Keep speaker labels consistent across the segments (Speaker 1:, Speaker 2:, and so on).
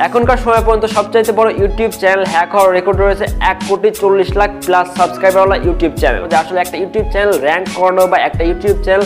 Speaker 1: এখনকার সময় পর্যন্ত সবচাইতে বড় ইউটিউব চ্যানেল হ্যাক হওয়ার রেকর্ড রয়েছে 1,40,00,000 প্লাস সাবস্ক্রাইবারওয়ালা ইউটিউব চ্যানেল। আসলে একটা ইউটিউব চ্যানেল র্যাঙ্ক করানো বা একটা ইউটিউব চ্যানেল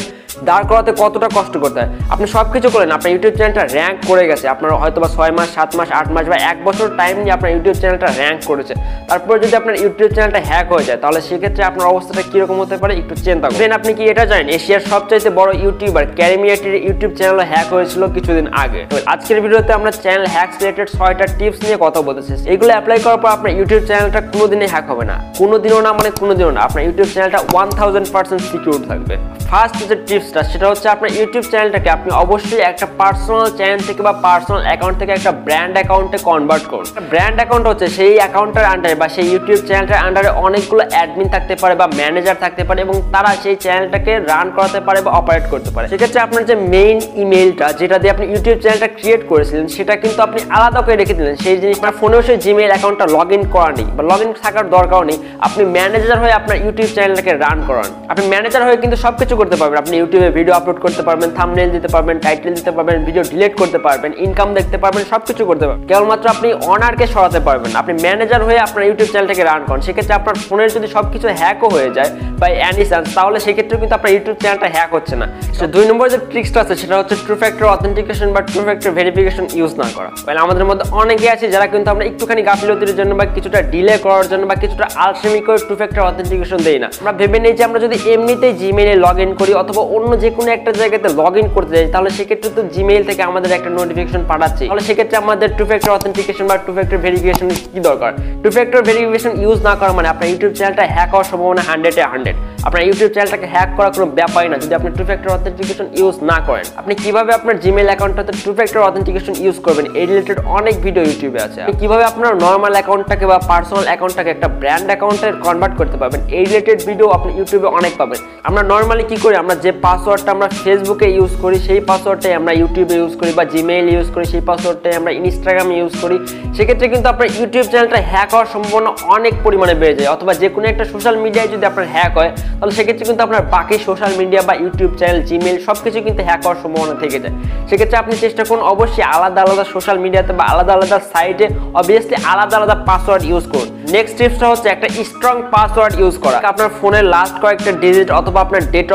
Speaker 1: দাঁড় করাতে কতটা কষ্ট করতে হয়। আপনি সবকিছু করেন, আপনার ইউটিউব চ্যানেলটা র্যাঙ্ক করে গেছে, আপনার হয়তো বা 6 মাস 7 মাস 8 মাস বা 1 বছর টাইম নিয়ে আপনার ইউটিউব চ্যানেলটা র্যাঙ্ক করেছে, তারপরে যদি আপনার ইউটিউব চ্যানেলটা হ্যাক হয়ে যায় তাহলে সেক্ষেত্রে আপনার অবস্থাটা কিরকম হতে পারে একটু চিন্তা করুন। আপনি কি এটা জানেন এশিয়ার সবচাইতে বড় ইউটিউবার ক্যারিমিয়াটির ইউটিউব চ্যানেল হ্যাক হয়েছিল কিছুদিন আগে। আজকের ভিডিওতে আমরা চ্যানেল হ্যাকস রিলেটেড 6টা টিপস নিয়ে কথা বলতেছি। এগুলো অ্যাপ্লাই করার পর আপনার ইউটিউব চ্যানেলটা কোনোদিনই হ্যাক হবে না, কোনোদিনও না, মানে কোনোদিনও না। আপনার ইউটিউব চ্যানেলটা 1000% সিকিউর থাকবে। ফার্স্ট যে টিপসটা সেটা হচ্ছে আপনার ইউটিউব চ্যানেলটাকে আপনি অবশ্যই একটা পার্সোনাল চ্যানেল থেকে বা পার্সোনাল অ্যাকাউন্ট থেকে একটা ব্র্যান্ড অ্যাকাউন্টে কনভার্ট করুন। ব্র্যান্ড অ্যাকাউন্ট হচ্ছে সেই অ্যাকাউন্টের আন্ডারে বা সেই ইউটিউব চ্যানেলটার আন্ডারে অনেকগুলো অ্যাডমিন থাকতে পারে বা ম্যানেজার থাকতে পারে এবং তারা সেই চ্যানেলটাকে রান করাতে পারে বা অপারেট করতে পারে। সেক্ষেত্রে আপনার যে মেইন ইমেইলটা যেটা দিয়ে আপনি ইউটিউব চ্যানেলটা ক্রিয়েট করেছিলেন সেটা কিন্তু আপনি আলাদা করে রেখে দিলেন। সেই জিনিস আপনার ফোনেও সেই জিমেইল অ্যাকাউন্টটা লগ ইন করা নেই বা লগ ইন থাকার দরকারও নেই। আপনি ম্যানেজার হয়ে আপনার ইউটিউব চ্যানেলটাকে রান করান। আপনি ম্যানেজার হয়ে কিন্তু সবকিছু করতে পারবেন। আপনি ইউটিউবে ভিডিও আপলোড করতে পারবেন, থাম্বনেইল দিতে পারবেন, টাইটেল দিতে পারবেন, ভিডিও ডিলিট করতে পারবেন, ইনকাম দেখতে পারবেন, সবকিছু করতে পারবেন। কেবলমাত্র আপনি অনারকে সরাতে পারবেন। আপনি ম্যানেজার হয়ে আপনার ইউটিউব চ্যানেলটাকে রান করেন। সেক্ষেত্রে আপনার ফোনের যদি সবকিছু হ্যাকও হয়ে যায় বাই এনি চান্স তাহলে সেক্ষেত্রে কিন্তু আপনার ইউটিউব চ্যানেলটা হ্যাক হচ্ছে না। তো 2 নম্বর যে ট্রিক্সটা আছে সেটা হচ্ছে টু ফ্যাক্টর অথেন্টিকেশন বা টু ফ্যাক্টর ভেরিফিকেশন ইউজ না করা। আমাদের মধ্যে অনেকে আছে যারা কিন্তু আমরা একটুখানি গাফিলতির জন্য বা কিছুটা ডিলে করার জন্য বা কিছুটা আলসেমি করে টু ফ্যাক্টর অথেন্টিকেশন দেই না। আমরা ভেবে নিই যে আমরা যদি এমনিতেই জিমেইলে লগ ইন করি অথবা অন্য যে কোনো একটা জায়গাতে লগ ইন করতে যাই তাহলে সেক্ষেত্রে তো জিমেইল থেকে আমাদের একটা নোটিফিকেশন পাঠাচ্ছে, তাহলে সেক্ষেত্রে আমাদের টু ফ্যাক্টর অথেন্টিকেশন বা টু ফ্যাক্টর ভেরিফিকেশন কি দরকার। টু ফ্যাক্টর ভেরিফিকেশন ইউজ না করা মানে আপনার ইউটিউব চ্যানেলটা হ্যাক হওয়ার সম্ভাবনা 100-এ 100। আপনার ইউটিউব চ্যানেলটাকে হ্যাক করার কোনো ব্যাপারই না যদি আপনি টু ফ্যাক্টর অথেন্টিকেশন ইউজ না করেন। আপনি কিভাবে আপনার জিমেইল অ্যাকাউন্টটাতে টু ফ্যাক্টর অথেন্টিকেশন ইউজ করবেন এই রিলেটেড অনেক ভিডিও ইউটিউবে আছে। আপনি কিভাবে আপনার নর্মাল অ্যাকাউন্টটাকে বা পার্সোনাল অ্যাকাউন্টটাকে একটা ব্র্যান্ড অ্যাকাউন্টে কনভার্ট করতে পারবেন এই রিলেটেড ভিডিও আপনি ইউটিউবে অনেক পাবেন। আমরা নর্মালি কি করি, আমরা যে পাসওয়ার্ডটা আমরা ফেসবুকে ইউজ করি সেই পাসওয়ার্ডটাই আমরা ইউটিউবে ইউজ করি বা জিমেইল ইউজ করি সেই পাসওয়ার্ডটাই আমরা ইনস্টাগ্রামে ইউজ করি। সেক্ষেত্রে কিন্তু আপনার ইউটিউব চ্যানেলটা হ্যাক হওয়ার সম্ভাবনা অনেক পরিমাণে বেড়ে যায়। অথবা যে কোনো একটা সোশ্যাল মিডিয়ায় যদি আপনার হ্যাক হয় তাহলে সেক্ষেত্রে কিন্তু আপনার বাকি সোশ্যাল মিডিয়া বা ইউটিউব চ্যানেল জিমেইল সবকিছু কিন্তু হ্যাক হওয়ার সম্ভাবনা থেকে যায়। সেক্ষেত্রে আপনি চেষ্টা করুন অবশ্যই আলাদা আলাদা সোশ্যাল মিডিয়াতে বা আলাদা আলাদা সাইটে অবভিয়াসলি আলাদা আলাদা পাসওয়ার্ড ইউজ করুন। নেক্সট টিপসটা হচ্ছে একটা স্ট্রং পাসওয়ার্ড ইউজ করা। আপনার ফোনের লাস্ট কয়েকটা ডিজিট অথবা আপনার ডেট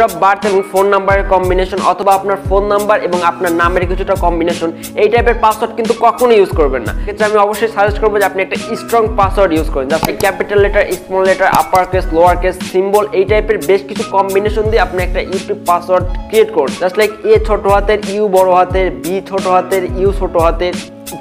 Speaker 1: অফ বার্থ এবং ফোন নাম্বারের কম্বিনেশন অথবা আপনার ফোন নাম্বার এবং আপনার নামের কিছুটা কম্বিনেশন এই টাইপের পাসওয়ার্ড কিন্তু কখনো ইউজ করবেন না। ক্ষেত্রে আমি অবশ্যই সাজেস্ট করবো যে আপনি একটা স্ট্রং পাসওয়ার্ড ইউজ করেন। আপনি capital letter, small letter, upper case, lower case, symbol এই টাইপের বেশ কিছু কম্বিনেশন দিয়ে আপনি একটা ইউটিউব পাসওয়ার্ড ক্রিয়েট করুন। জাস্ট লাইক এ ছোট হাতের, ইউ বড় হাতের, বি ছোট হাতের, ইউ ছোট হাতের,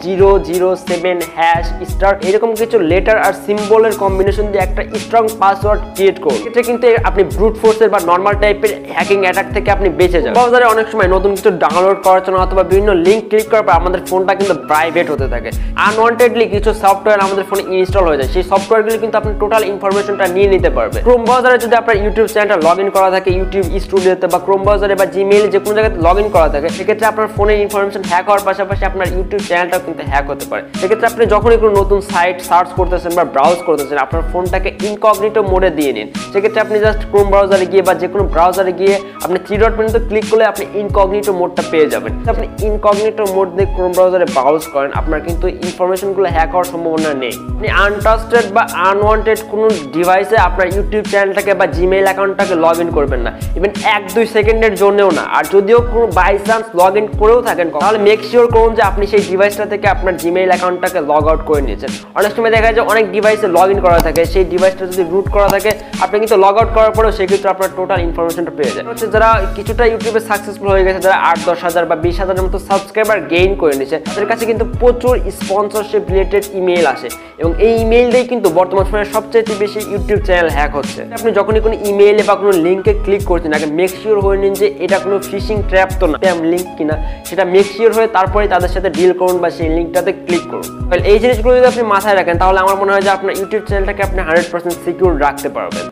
Speaker 1: 007 হ্যাশ স্টার এরকম কিছু লেটার আর সিম্বলের কম্বিনেশন দিয়ে একটা স্ট্রং পাসওয়ার্ড ক্রিয়েট করুন। এটা কিন্তু আপনি ব্রুট ফোর্সের বা নর্মাল টাইপের হ্যাকিং অ্যাটাক থেকে আপনি বেঁচে যাবেন। ব্রাউজারে অনেক সময় নতুন কিছু ডাউনলোড করার জন্য অথবা বিভিন্ন লিঙ্ক ক্লিক করার পর আমাদের ফোনটা কিন্তু প্রাইভেট হতে থাকে। আনওয়ান্টেডলি কিছু সফটওয়্যার আমাদের ফোনে ইনস্টল হয়ে যায়। সেই সফটওয়্যারগুলো কিন্তু আপনি টোটাল ইনফরমেশনটা নিয়ে নিতে পারবে। ক্রোম ব্রাউজারে যদি আপনার ইউটিউব চ্যানেলটা লগ ইন করা থাকে ইউটিউব স্টুডিওতে বা ক্রোম ব্রাউজারে বা জিমেইলে যে কোনো জায়গাতে লগ ইন করা থাকে সেক্ষেত্রে আপনার ফোনের ইনফরমেশন হ্যাক হওয়ার পাশাপাশি আপনার ইউটিউব চ্যানেলটাও কিন্তু হ্যাক হতে পারে। সেক্ষেত্রে আপনি যখনই কোনো নতুন সাইট সার্চ করতেছেন বা ব্রাউজ করতেছেন আপনার ফোনটাকে ইনকগনিটো মোডে দিয়ে নিন। সেক্ষেত্রে আপনি জাস্ট ক্রোম ব্রাউজারে গিয়ে বা যে কোনো ব্রাউজারে গিয়ে আপনি 3 ডট পর্যন্ত ক্লিক করলে আপনি ইনকগনিটো মোডটা পেয়ে যাবেন। আপনি ইনকগনিটো মোড দিয়ে ক্রোম ব্রাউজারে ব্রাউজ করেন আপনার কিন্তু ইনফরমেশনগুলো হ্যাক হওয়ার সম্ভাবনা নেই। আপনি আনট্রাস্টেড বা আনওয়ান্টেড কোনো ডিভাইসে আপনার ইউটিউব চ্যানেলটাকে বা জিমেইল অ্যাকাউন্টটাকে লগ ইন করবেন না, ইভেন 1-2 সেকেন্ডের জন্যও না। আর যদিও কোনো বাই চান্স লগ ইন করেও থাকেন তাহলে মেক শিওর করুন যে আপনি সেই ডিভাইসটা থেকে আপনার জিমেইল অ্যাকাউন্টটাকে লগ আউট করে নিয়েছেন। অনেক সময় দেখা যায় অনেক ডিভাইসে লগ ইন করা থাকে, সেই ডিভাইসটা যদি রুট করা থাকে আপনি কিন্তু লগ আউট করার পরেও সেক্ষেত্রে আপনার টোটাল ইনফরমেশনটা পেয়ে যায়। হচ্ছে যারা কিছুটা ইউটিউবে সাকসেসফুল হয়ে গেছে, যারা 8-10 হাজার বা 20 হাজারের মতো সাবস্ক্রাইবার গেইন করে নিয়েছে তাদের কাছে কিন্তু প্রচুর স্পন্সরশিপ রিলেটেড ইমেইল আসে এবং এই ইমেইল দিয়ে কিন্তু বর্তমান সময়ে সবচেয়ে বেশি ইউটিউব চ্যানেল হ্যাক হচ্ছে। আপনি যখনই কোনো ইমেইলে বা কোনো লিঙ্কে ক্লিক করছেন আগে মেক শিওর হয়ে নিন যে এটা কোনো ফিশিং ট্র্যাপ তো না, স্প্যাম লিঙ্ক কিনা সেটা মেক শিওর হয়ে তারপরে তাদের সাথে ডিল করুন বা সেই লিঙ্কটাতে ক্লিক করুন। এই জিনিসগুলো যদি আপনি মাথায় রাখেন তাহলে আমার মনে হয় যে আপনার ইউটিউব চ্যানেলটাকে আপনি 100% সিকিউর রাখতে পারবেন।